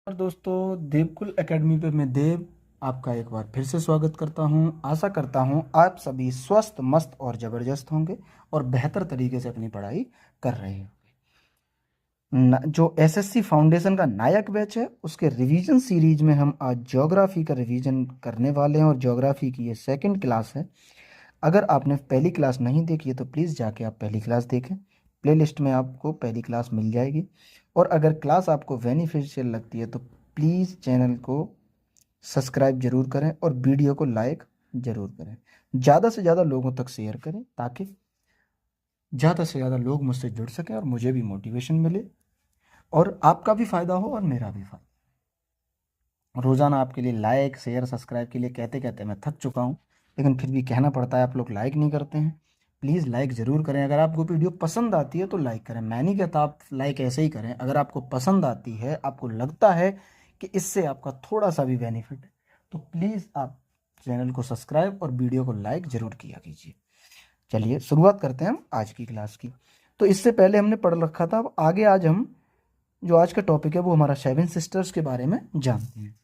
और दोस्तों, देवकुल एकेडमी पे मैं देव आपका एक बार फिर से स्वागत करता हूं। आशा करता हूं आप सभी स्वस्थ, मस्त और ज़बरदस्त होंगे और बेहतर तरीके से अपनी पढ़ाई कर रहे होंगे। जो एसएससी फाउंडेशन का नायक बैच है उसके रिवीजन सीरीज में हम आज ज्योग्राफी का रिवीजन करने वाले हैं और ज्योग्राफी की ये सेकंड क्लास है। अगर आपने पहली क्लास नहीं देखी है तो प्लीज़ जाके आप पहली क्लास देखें। प्लेलिस्ट में आपको पहली क्लास मिल जाएगी। और अगर क्लास आपको बेनिफिशियल लगती है तो प्लीज़ चैनल को सब्सक्राइब जरूर करें और वीडियो को लाइक ज़रूर करें। ज़्यादा से ज़्यादा लोगों तक शेयर करें ताकि ज़्यादा से ज़्यादा लोग मुझसे जुड़ सकें और मुझे भी मोटिवेशन मिले और आपका भी फ़ायदा हो और मेरा भी फ़ायदा। रोज़ाना आपके लिए लाइक शेयर सब्सक्राइब के लिए कहते कहते मैं थक चुका हूँ, लेकिन फिर भी कहना पड़ता है, आप लोग लाइक नहीं करते हैं। प्लीज़ लाइक ज़रूर करें। अगर आपको वीडियो पसंद आती है तो लाइक करें। मैं नहीं कहता आप लाइक ऐसे ही करें। अगर आपको पसंद आती है, आपको लगता है कि इससे आपका थोड़ा सा भी बेनिफिट है, तो प्लीज़ आप चैनल को सब्सक्राइब और वीडियो को लाइक ज़रूर किया कीजिए। चलिए शुरुआत करते हैं हम आज की क्लास की। तो इससे पहले हमने पढ़ रखा था, अब आगे आज हम जो आज का टॉपिक है वो हमारा सेवन सिस्टर्स के बारे में जानते हैं।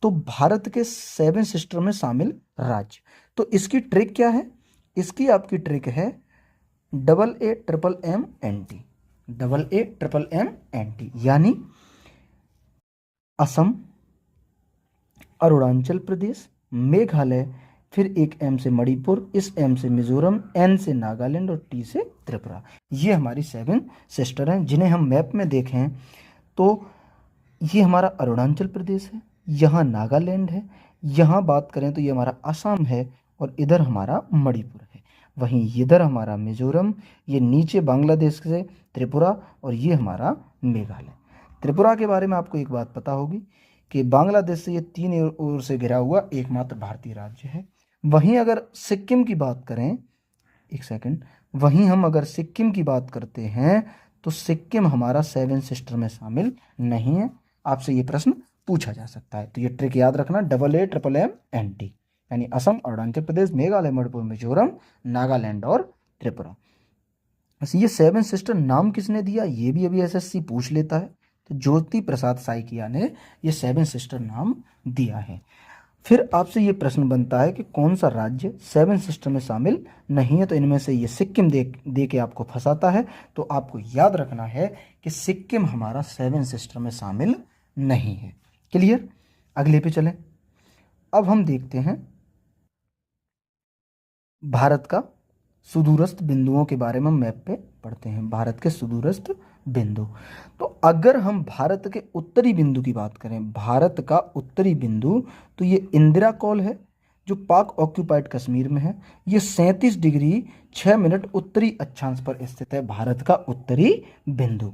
तो भारत के सेवन सिस्टर में शामिल राज्य, तो इसकी ट्रिक क्या है? इसकी आपकी ट्रिक है AA MMNT। AA MMNT यानी असम, अरुणाचल प्रदेश, मेघालय, फिर एक M से मणिपुर, इस M से मिजोरम, N से नागालैंड और T से त्रिपुरा। ये हमारी सेवन सिस्टर हैं जिन्हें हम मैप में देखें तो ये हमारा अरुणाचल प्रदेश है, यहाँ नागालैंड है, यहाँ बात करें तो ये हमारा असम है और इधर हमारा मणिपुर है। वहीं इधर हमारा मिजोरम, ये नीचे बांग्लादेश से त्रिपुरा और ये हमारा मेघालय। त्रिपुरा के बारे में आपको एक बात पता होगी कि बांग्लादेश से ये तीन ओर से घिरा हुआ एकमात्र भारतीय राज्य है। वहीं अगर सिक्किम की बात करें, एक सेकंड, वहीं हम अगर सिक्किम की बात करते हैं तो सिक्किम हमारा सेवन सिस्टर में शामिल नहीं है। आपसे ये प्रश्न पूछा जा सकता है, तो ये ट्रिक याद रखना, AA MMNT यानी असम, अरुणाचल प्रदेश, मेघालय, मणिपुर, मिजोरम, नागालैंड और त्रिपुरा। बस ये सेवन सिस्टर नाम किसने दिया ये भी अभी एसएससी पूछ लेता है। तो ज्योति प्रसाद साइकिया ने ये सेवन सिस्टर नाम दिया है। फिर आपसे ये प्रश्न बनता है कि कौन सा राज्य सेवन सिस्टर में शामिल नहीं है, तो इनमें से ये सिक्किम दे के आपको फंसाता है। तो आपको याद रखना है कि सिक्किम हमारा सेवन सिस्टर में शामिल नहीं है। क्लियर? अगले पे चलें। अब हम देखते हैं भारत का सुदूरस्थ बिंदुओं के बारे में। हम मैप पे पढ़ते हैं भारत के सुदूरस्थ बिंदु। तो अगर हम भारत के उत्तरी बिंदु की बात करें, भारत का उत्तरी बिंदु, तो ये इंदिरा कॉल है जो पाक ऑक्यूपाइड कश्मीर में है। ये 37 डिग्री 6 मिनट उत्तरी अक्षांश पर स्थित है, भारत का उत्तरी बिंदु।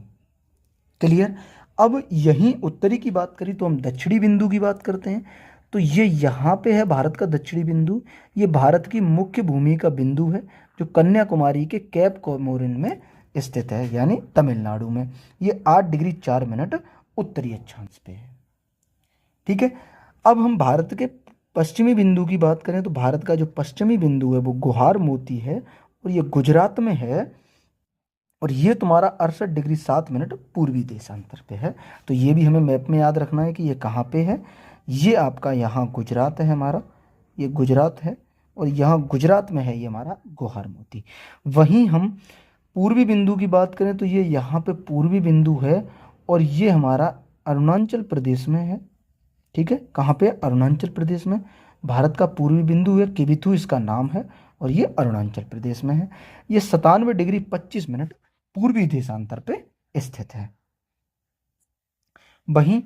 क्लियर? अब यहीं उत्तरी की बात करी तो हम दक्षिणी बिंदु की बात करते हैं। तो ये यहाँ पे है भारत का दक्षिणी बिंदु। ये भारत की मुख्य भूमि का बिंदु है जो कन्याकुमारी के कैप कोमोरिन में स्थित है, यानी तमिलनाडु में। ये 8 डिग्री 4 मिनट उत्तरी अक्षांश पे है। ठीक है। अब हम भारत के पश्चिमी बिंदु की बात करें तो भारत का जो पश्चिमी बिंदु है वो गुहार मोती है और ये गुजरात में है और ये तुम्हारा 68 डिग्री 7 मिनट पूर्वी देशांतर पे है। तो ये भी हमें मैप में याद रखना है कि ये कहाँ पे है। ये आपका यहाँ गुजरात है, हमारा ये गुजरात है और यहाँ गुजरात में है ये हमारा गुहार मोती। वहीं हम पूर्वी बिंदु की बात करें तो ये यहाँ पे पूर्वी बिंदु है और ये हमारा अरुणाचल प्रदेश में है। ठीक है, कहाँ पे? अरुणाचल प्रदेश में। भारत का पूर्वी बिंदु है, किबिथु इसका नाम है और ये अरुणाचल प्रदेश में है। ये 97 डिग्री 25 मिनट पूर्वी देशांतर पे स्थित है। वहीं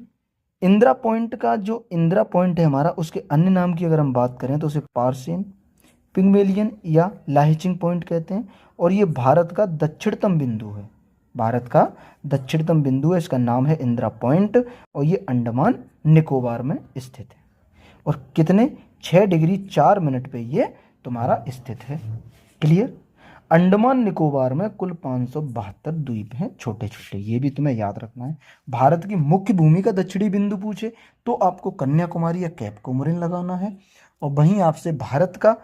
इंदिरा पॉइंट का जो इंदिरा पॉइंट है हमारा, उसके अन्य नाम की अगर हम बात करें तो उसे पार्सियन, पिग्मेलियन या लाहिचिंग पॉइंट कहते हैं और ये भारत का दक्षिणतम बिंदु है। भारत का दक्षिणतम बिंदु है, इसका नाम है इंदिरा पॉइंट और ये अंडमान निकोबार में स्थित है और कितने 6 डिग्री 4 मिनट पे ये तुम्हारा स्थित है। क्लियर? अंडमान निकोबार में कुल 572 द्वीप हैं, छोटे छोटे, ये भी तुम्हें याद रखना है। भारत की मुख्य भूमि का दक्षिणी बिंदु पूछे तो आपको कन्याकुमारी या कैप कोमोरिन लगाना है और वहीं आपसे भारत का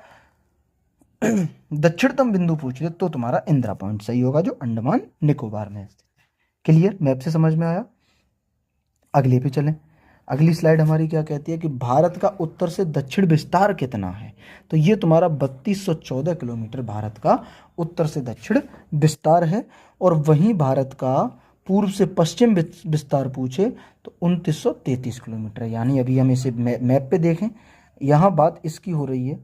दक्षिणतम बिंदु पूछ ले तो तुम्हारा इंदिरा पॉइंट सही होगा जो अंडमान निकोबार में स्थित है। क्लियर? मैप से समझ में आया? अगले पे चलें। अगली स्लाइड हमारी क्या कहती है कि भारत का उत्तर से दक्षिण विस्तार कितना है। तो ये तुम्हारा 3214 किलोमीटर भारत का उत्तर से दक्षिण विस्तार है। और वहीं भारत का पूर्व से पश्चिम विस्तार पूछे तो 2933 किलोमीटर है। यानी अभी हम इसे मैप पे देखें, यहाँ बात इसकी हो रही है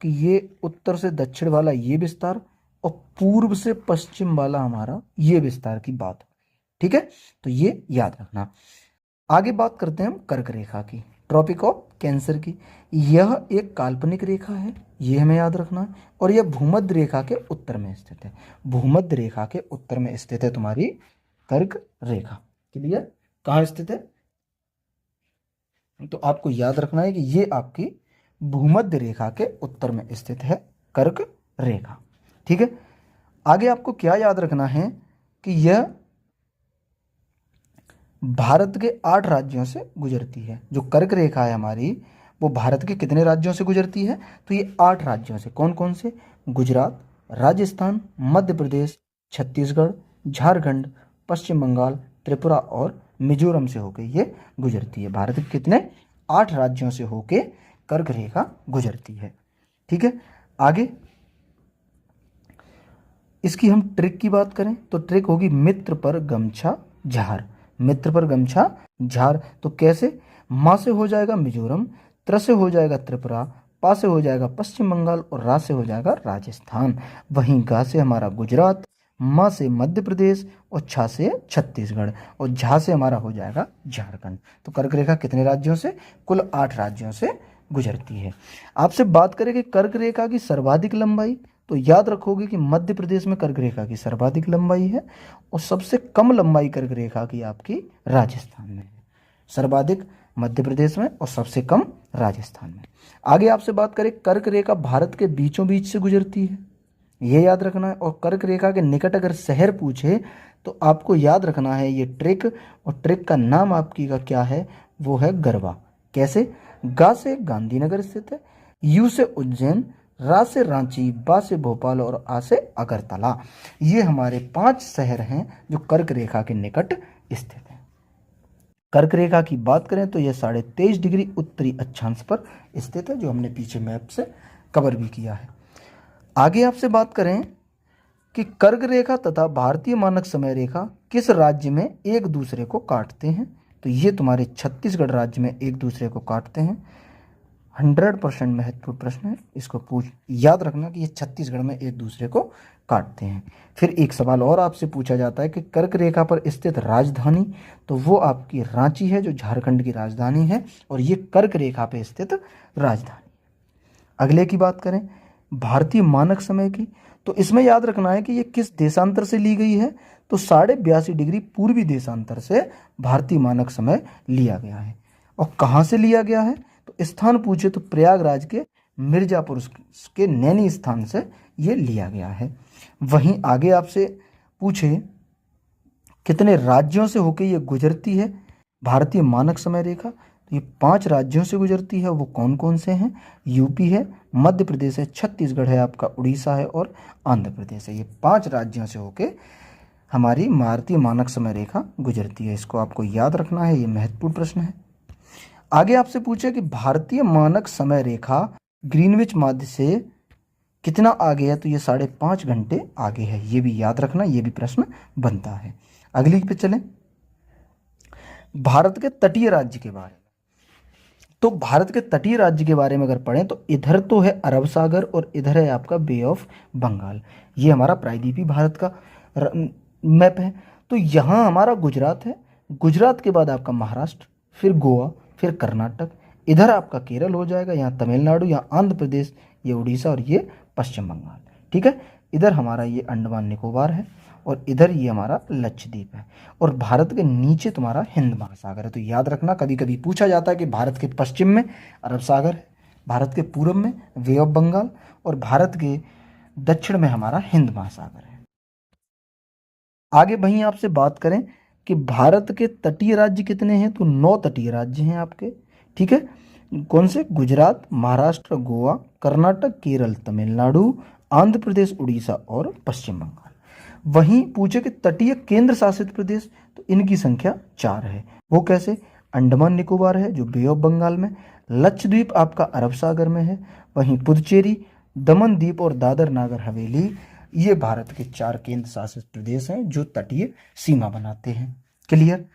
कि ये उत्तर से दक्षिण वाला ये विस्तार और पूर्व से पश्चिम वाला हमारा ये विस्तार की बात है। ठीक है, तो ये याद रखना। आगे बात करते हैं हम कर्क रेखा की, ट्रॉपिक ऑफ कैंसर की। यह एक काल्पनिक रेखा है, ये हमें याद रखना है, और यह भूमध्य रेखा के उत्तर में स्थित है। भूमध्य रेखा के उत्तर में स्थित है तुम्हारी कर्क रेखा। क्लियर? कहाँ स्थित है? तो आपको याद रखना है कि ये आपकी भूमध्य रेखा के उत्तर में स्थित है कर्क रेखा। ठीक है, आगे आपको क्या याद रखना है कि यह भारत के 8 राज्यों से गुजरती है। जो कर्क रेखा है हमारी, वो भारत के कितने राज्यों से गुजरती है? तो ये 8 राज्यों से। कौन कौन से? गुजरात, राजस्थान, मध्य प्रदेश, छत्तीसगढ़, झारखंड, पश्चिम बंगाल, त्रिपुरा और मिजोरम से होकर ये गुजरती है। भारत के कितने? 8 राज्यों से होके कर्क रेखा गुजरती है। ठीक है, आगे इसकी हम ट्रिक की बात करें तो ट्रिक होगी मित्र पर गमछा झार। मित्र पर गमछा झार। तो कैसे? माँ से हो जाएगा मिजोरम, त्र से हो जाएगा त्रिपुरा, पा से हो जाएगा पश्चिम बंगाल और रा से हो जाएगा राजस्थान। वहीं गा से हमारा गुजरात, माँ से मध्य प्रदेश और छा से छत्तीसगढ़ और झा से हमारा हो जाएगा झारखंड। तो कर्क रेखा कितने राज्यों से? कुल 8 राज्यों से गुजरती है। आपसे बात करें कि कर्क रेखा की सर्वाधिक लंबाई, तो याद रखोगे कि मध्य प्रदेश में कर्क रेखा की सर्वाधिक लंबाई है और सबसे कम लंबाई कर्क रेखा की आपकी राजस्थान में है। सर्वाधिक मध्य प्रदेश में और सबसे कम राजस्थान में। आगे आपसे बात करें, कर्क रेखा भारत के बीचों बीच से गुजरती है, ये याद रखना है। और कर्क रेखा के निकट अगर शहर पूछे तो आपको याद रखना है ये ट्रिक, और ट्रिक का नाम आपकी का क्या है? वो है गरबा। कैसे? गा से गांधीनगर स्थित है, यू से उज्जैन, रा से रांची, बा से भोपाल और आ से अगरतला। ये हमारे 5 शहर हैं जो कर्क रेखा के निकट स्थित हैं। कर्क रेखा की बात करें तो यह 23.5 डिग्री उत्तरी अक्षांश पर स्थित है, जो हमने पीछे मैप से कवर भी किया है। आगे आपसे बात करें कि कर्क रेखा तथा भारतीय मानक समय रेखा किस राज्य में एक दूसरे को काटते हैं? तो ये तुम्हारे छत्तीसगढ़ राज्य में एक दूसरे को काटते हैं। 100% महत्वपूर्ण प्रश्न है, इसको याद रखना कि ये छत्तीसगढ़ में एक दूसरे को काटते हैं। फिर एक सवाल और आपसे पूछा जाता है कि कर्क रेखा पर स्थित राजधानी, तो वो आपकी रांची है जो झारखंड की राजधानी है, और ये कर्क रेखा पर स्थित राजधानी। अगले की बात करें भारतीय मानक समय की, तो इसमें याद रखना है कि ये किस देशांतर से ली गई है? तो 82.5 डिग्री पूर्वी देशांतर से भारतीय मानक समय लिया गया है। और कहाँ से लिया गया है? तो स्थान पूछे तो प्रयागराज के मिर्जापुर के नैनी स्थान से ये लिया गया है। वहीं आगे आपसे पूछे कितने राज्यों से होकर ये गुजरती है भारतीय मानक समय रेखा, तो ये 5 राज्यों से गुजरती है। वो कौन कौन से हैं? यूपी है, मध्य प्रदेश है, छत्तीसगढ़ है, आपका उड़ीसा है और आंध्र प्रदेश है। ये 5 राज्यों से होके हमारी भारतीय मानक समय रेखा गुजरती है। इसको आपको याद रखना है, ये महत्वपूर्ण प्रश्न है। आगे आपसे पूछे कि भारतीय मानक समय रेखा ग्रीनविच माध्य से कितना आगे है? तो ये 5.5 घंटे आगे है। ये भी याद रखना, ये भी प्रश्न बनता है। अगली पे चलें, भारत के तटीय राज्य के बारे में। तो भारत के तटीय राज्य के बारे में अगर पढ़ें तो इधर तो है अरब सागर और इधर है आपका बे ऑफ बंगाल। ये हमारा प्रायद्वीपीय भारत का मैप है। तो यहाँ हमारा गुजरात है, गुजरात के बाद आपका महाराष्ट्र, फिर गोवा, फिर कर्नाटक, इधर आपका केरल हो जाएगा, यहाँ तमिलनाडु, यहाँ आंध्र प्रदेश, ये उड़ीसा और ये पश्चिम बंगाल। ठीक है, इधर हमारा ये अंडमान निकोबार है और इधर ये हमारा लक्षद्वीप है। और भारत के नीचे तुम्हारा हिंद महासागर है। तो याद रखना, कभी कभी पूछा जाता है कि भारत के पश्चिम में अरब सागर है, भारत के पूर्व में वे ऑफ बंगाल और भारत के दक्षिण में हमारा हिंद महासागर है। आगे वहीं आपसे बात करें कि भारत के तटीय राज्य कितने हैं? तो 9 तटीय राज्य हैं आपके। ठीक है, कौन से? गुजरात, महाराष्ट्र, गोवा, कर्नाटक, केरल, तमिलनाडु, आंध्र प्रदेश, उड़ीसा और पश्चिम बंगाल। वहीं पूछे कि तटीय केंद्र शासित प्रदेश, तो इनकी संख्या 4 है। वो कैसे? अंडमान निकोबार है जो बे ऑफ बंगाल में, लक्षद्वीप आपका अरब सागर में है, वहीं पुदुचेरी, दमन द्वीप और दादर नागर हवेली ये भारत के 4 केंद्र शासित प्रदेश हैं जो तटीय सीमा बनाते हैं। क्लियर।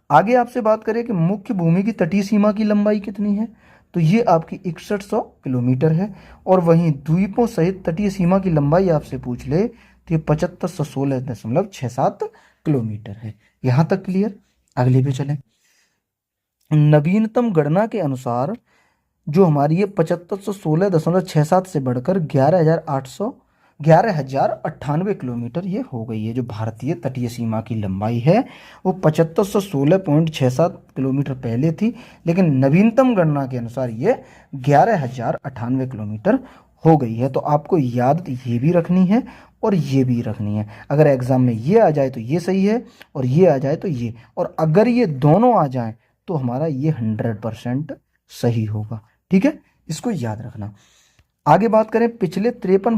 आगे आपसे बात करें कि मुख्य भूमि की तटीय सीमा की लंबाई कितनी है, तो ये आपकी 6100 किलोमीटर है। और वहीं द्वीपों सहित तटीय सीमा की लंबाई आपसे पूछ ले तो ये 7516.67 किलोमीटर है। यहां तक क्लियर। अगले पे चलें। नवीनतम गणना के अनुसार जो हमारी ये 7516.67 से बढ़कर 11,098 किलोमीटर ये हो गई है। जो भारतीय तटीय सीमा की लंबाई है वो 7516.67 किलोमीटर पहले थी, लेकिन नवीनतम गणना के अनुसार ये 11,098 किलोमीटर हो गई है। तो आपको याद ये भी रखनी है और ये भी रखनी है। अगर एग्जाम में ये आ जाए तो ये सही है और ये आ जाए तो ये, और अगर ये दोनों आ जाए तो हमारा ये 100% सही होगा। ठीक है, इसको याद रखना। आगे बात करें पिछले 53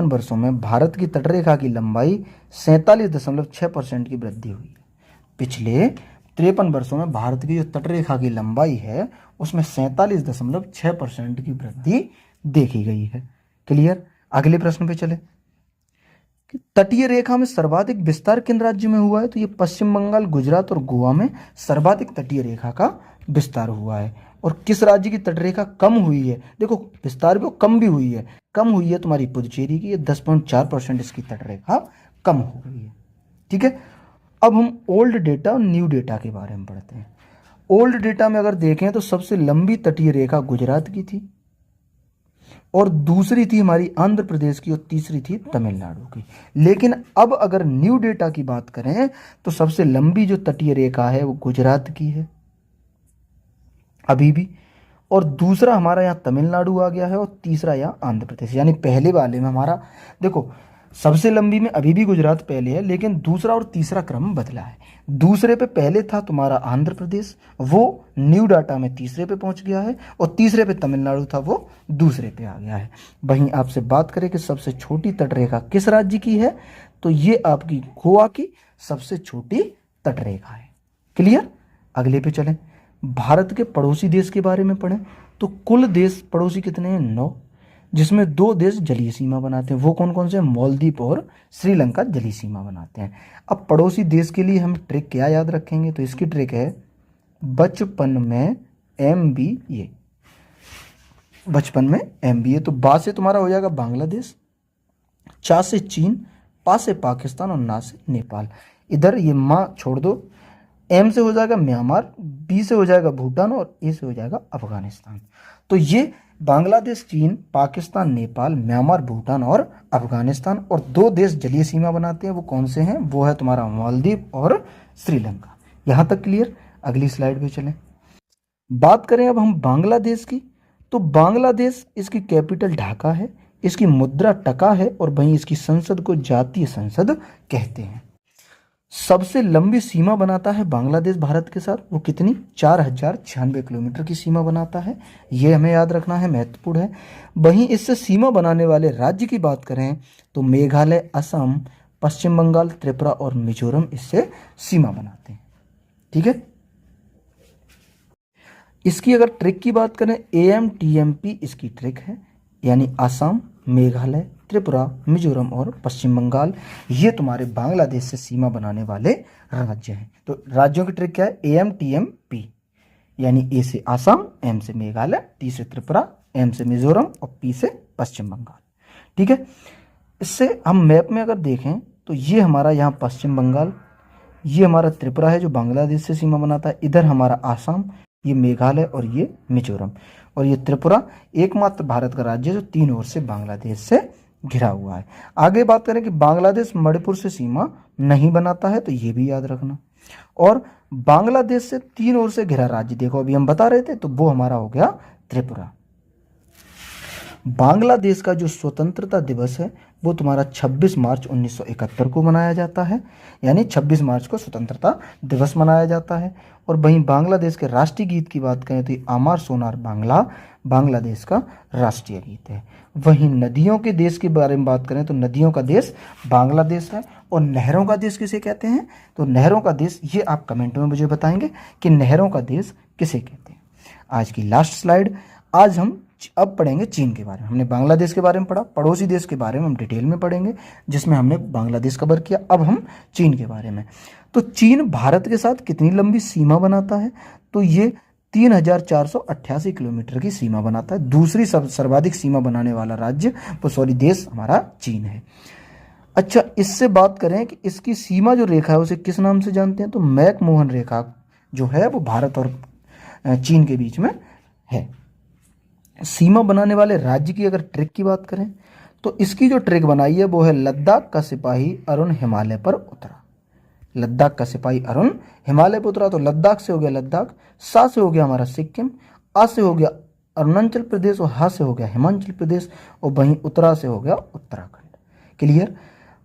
वर्षों में भारत की तटरेखा की लंबाई 47.6% की वृद्धि हुई है। पिछले 53 वर्षों में भारत की जो तटरेखा की लंबाई है उसमें 47.6% की वृद्धि देखी गई है। क्लियर। अगले प्रश्न पे चले कि तटीय रेखा में सर्वाधिक विस्तार किन राज्य में हुआ है, तो ये पश्चिम बंगाल, गुजरात और गोवा में सर्वाधिक तटीय रेखा का विस्तार हुआ है। और किस राज्य की तटरेखा कम हुई है, देखो विस्तार भी कम भी हुई है, कम हुई है तुम्हारी पुदुचेरी की, 10.4% इसकी तटरेखा कम हो गई है। ठीक है। अब हम ओल्ड डेटा और न्यू डेटा के बारे में पढ़ते हैं। ओल्ड डेटा में अगर देखें तो सबसे लंबी तटीय रेखा गुजरात की थी और दूसरी थी हमारी आंध्र प्रदेश की और तीसरी थी तमिलनाडु की। लेकिन अब अगर न्यू डेटा की बात करें तो सबसे लंबी जो तटीय रेखा है वो गुजरात की है अभी भी, और दूसरा हमारा यहाँ तमिलनाडु आ गया है और तीसरा यहाँ आंध्र प्रदेश। यानी पहले वाले में हमारा देखो सबसे लंबी में अभी भी गुजरात पहले है, लेकिन दूसरा और तीसरा क्रम बदला है। दूसरे पे पहले था तुम्हारा आंध्र प्रदेश, वो न्यू डाटा में तीसरे पे पहुंच गया है, और तीसरे पे तमिलनाडु था वो दूसरे पे आ गया है। वहीं आपसे बात करें कि सबसे छोटी तटरेखा किस राज्य की है, तो ये आपकी गोवा की सबसे छोटी तटरेखा है। क्लियर। अगले पे चलें। भारत के पड़ोसी देश के बारे में पढ़ें तो कुल देश पड़ोसी कितने हैं, 9, जिसमें 2 देश जलीय सीमा बनाते हैं। वो कौन कौन से हैं, मालदीव और श्रीलंका जलीय सीमा बनाते हैं। अब पड़ोसी देश के लिए हम ट्रिक क्या याद रखेंगे, तो इसकी ट्रिक है बचपन में MBA। बचपन में MBA। तो बा से तुम्हारा हो जाएगा बांग्लादेश, चा से चीन, पा से पाकिस्तान और ना से नेपाल। इधर ये माँ छोड़ दो, M से हो जाएगा म्यांमार, B से हो जाएगा भूटान और A से हो जाएगा अफगानिस्तान। तो ये बांग्लादेश, चीन, पाकिस्तान, नेपाल, म्यांमार, भूटान और अफगानिस्तान, और 2 देश जलीय सीमा बनाते हैं। वो कौन से हैं, वो है तुम्हारा मालदीव और श्रीलंका। यहां तक क्लियर। अगली स्लाइड पे चलें। बात करें अब हम बांग्लादेश की, तो बांग्लादेश इसकी कैपिटल ढाका है, इसकी मुद्रा टका है और वहीं इसकी संसद को जातीय संसद कहते हैं। सबसे लंबी सीमा बनाता है बांग्लादेश भारत के साथ, वो कितनी, 4096 किलोमीटर की सीमा बनाता है। ये हमें याद रखना है, महत्वपूर्ण है। वहीं इससे सीमा बनाने वाले राज्य की बात करें तो मेघालय, असम, पश्चिम बंगाल, त्रिपुरा और मिजोरम इससे सीमा बनाते हैं। ठीक है। इसकी अगर ट्रिक की बात करें, AMTMP इसकी ट्रिक है, यानी असम, मेघालय, त्रिपुरा, मिजोरम और पश्चिम बंगाल ये तुम्हारे बांग्लादेश से सीमा बनाने वाले राज्य हैं। तो राज्यों की ट्रिक क्या है, AMTMP, यानी A से असम, M से मेघालय, T से त्रिपुरा, M से मिजोरम और P से पश्चिम बंगाल। ठीक है। इससे हम मैप में अगर देखें तो ये हमारा यहाँ पश्चिम बंगाल, ये हमारा त्रिपुरा है जो बांग्लादेश से सीमा बनाता है, इधर हमारा आसाम, ये मेघालय और ये मिजोरम, और ये त्रिपुरा एकमात्र भारत का राज्य जो 3 ओर से बांग्लादेश से घिरा हुआ है। आगे बात करें कि बांग्लादेश मणिपुर से सीमा नहीं बनाता है, तो ये भी याद रखना। और बांग्लादेश से 3 ओर से घिरा राज्य देखो अभी हम बता रहे थे, तो वो हमारा हो गया त्रिपुरा। बांग्लादेश का जो स्वतंत्रता दिवस है वो तुम्हारा 26 मार्च 1971 को मनाया जाता है, यानी 26 मार्च को स्वतंत्रता दिवस मनाया जाता है। और वहीं बांग्लादेश के राष्ट्रीय गीत की बात करें तो आमार सोनार बांग्ला बांग्लादेश का राष्ट्रीय गीत है। वहीं नदियों के देश के बारे में बात करें तो नदियों का देश बांग्लादेश है। और नहरों का देश किसे कहते हैं? तो नहरों का देश, ये आप कमेंट में मुझे बताएंगे कि नहरों का देश किसे कहते हैं। आज की लास्ट स्लाइड, आज हम अब पढ़ेंगे चीन के बारे में। हमने बांग्लादेश के बारे में पढ़ा, पड़ोसी देश के बारे में हम डिटेल में पढ़ेंगे, जिसमें हमने बांग्लादेश कवर किया। अब हम चीन के बारे में। तो चीन भारत के साथ कितनी लंबी सीमा बनाता है? तो ये 3488 किलोमीटर की सीमा बनाता है। दूसरी सर्वाधिक सीमा बनाने वाला राज्य, देश हमारा चीन है। अच्छा, इससे बात करें कि इसकी सीमा जो रेखा है उसे किस नाम से जानते हैं? तो मैकमोहन रेखा जो है वो भारत और चीन के बीच में है। सीमा बनाने वाले राज्य की अगर ट्रिक की बात करें तो इसकी जो ट्रिक बनाई है वो है लद्दाख का सिपाही अरुण हिमालय पर उतरा। लद्दाख का सिपाही अरुण हिमालय पर उतरा। तो लद्दाख से हो गया लद्दाख, सा से हो गया हमारा सिक्किम, आ से हो गया अरुणाचल प्रदेश और हा से हो गया हिमाचल प्रदेश और वहीं उत्तरा से हो गया उत्तराखंड। क्लियर?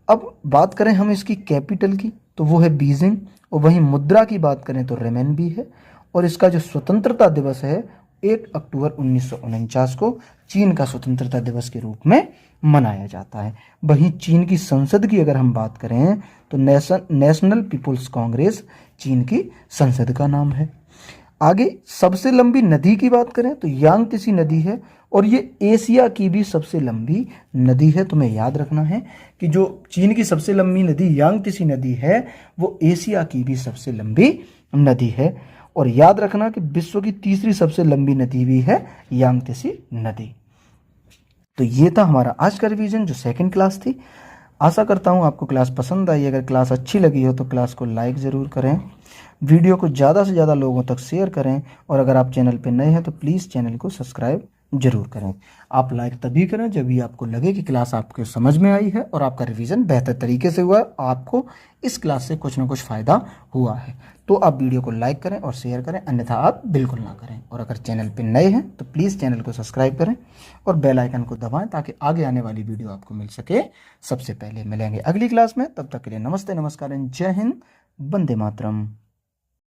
अब बात करें हम इसकी कैपिटल की तो वो है बीजिंग। और वहीं मुद्रा की बात करें तो रेमेनबी है। और इसका जो स्वतंत्रता दिवस है 1 अक्टूबर 1949 को चीन का स्वतंत्रता दिवस के रूप में मनाया जाता है। वहीं चीन की संसद की अगर हम बात करें तो नेशनल पीपुल्स कांग्रेस चीन की संसद का नाम है। आगे सबसे लंबी नदी की बात करें तो यांगत्से नदी है और ये एशिया की भी सबसे लंबी नदी है। तुम्हें याद रखना है कि जो चीन की सबसे लंबी नदी यांगत्से नदी है वो एशिया की भी सबसे लंबी नदी है। और याद रखना कि विश्व की तीसरी सबसे लंबी नदी भी है यांगत्से नदी। तो ये था हमारा आज का रिवीजन जो सेकंड क्लास थी। आशा करता हूँ आपको क्लास पसंद आई। अगर क्लास अच्छी लगी हो तो क्लास को लाइक ज़रूर करें, वीडियो को ज़्यादा से ज़्यादा लोगों तक शेयर करें और अगर आप चैनल पर नए हैं तो प्लीज़ चैनल को सब्सक्राइब जरूर करें। आप लाइक तभी करें जब भी आपको लगे कि क्लास आपके समझ में आई है और आपका रिवीजन बेहतर तरीके से हुआ है, आपको इस क्लास से कुछ ना कुछ फ़ायदा हुआ है। तो आप वीडियो को लाइक करें और शेयर करें, अन्यथा आप बिल्कुल ना करें। और अगर चैनल पर नए हैं तो प्लीज़ चैनल को सब्सक्राइब करें और बेल आइकन को दबाएं ताकि आगे आने वाली वीडियो आपको मिल सके सबसे पहले। मिलेंगे अगली क्लास में, तब तक के लिए नमस्ते, नमस्कार, जय हिंद, वंदे मातरम।